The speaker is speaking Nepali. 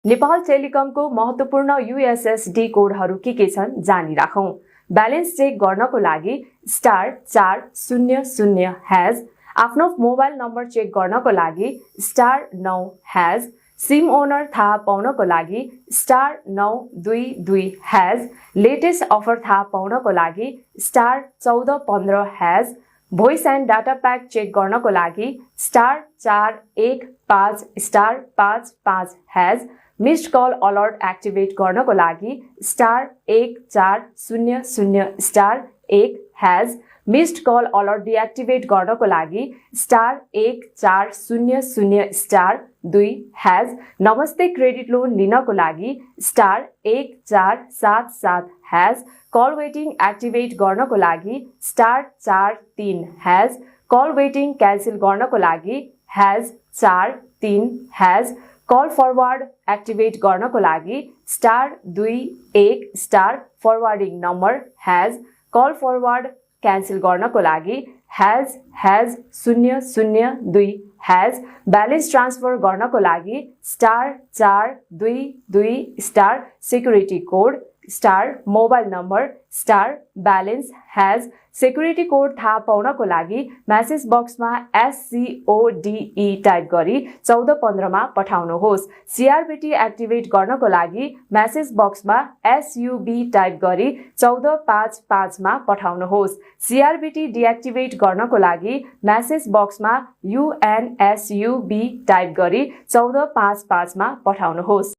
नेपाल टेलिकमको महत्त्वपूर्ण USSD कोडहरू के छन् जानिराखौं। ब्यालेन्स चेक गर्नको लागि *400# आफ्नो मोबाइल नम्बर चेक गर्नको लागि *9#, सिम ओनर थाहा पाउनको लागि *922#, लेटेस्ट अफर थाहा पाउनको लागि *1415#, voice and data pack check गर्नको लागि *415*55#, मिस्ड कल अलर्ट एक्टिभेट गर्नको लागि *1400*1#, मिस्ड कल अलर्ट डिएक्टिभेट गर्नको लागि *1400*2#, नमस्ते क्रेडिट लोन लिनको लागि *1477#, कल वेटिङ एक्टिभेट गर्नको लागि *43#, कल वेटिङ क्यान्सल गर्नको लागि #43#, कल फरवर्ड एक्टिभेट गर्नको लागि *21* फरवर्डिङ नम्बर कल फरवर्ड क्यान्सल गर्नको लागि #002#, ब्यालेन्स ट्रान्सफर गर्नको लागि *422#, security code mobile number balance security code थाहा पाउनको लागि मेसेज बक्समा SCODE टाइप गरी 1415 मा पठाउनुहोस्। CRBT एक्टिभेट गर्नको लागि मेसेज बक्समा SUB टाइप गरी 1455 मा पठाउनुहोस्। CRBT डिएक्टिभेट गर्नको लागि मेसेज बक्समा UNSUB टाइप गरी 1455 मा पठाउनुहोस्।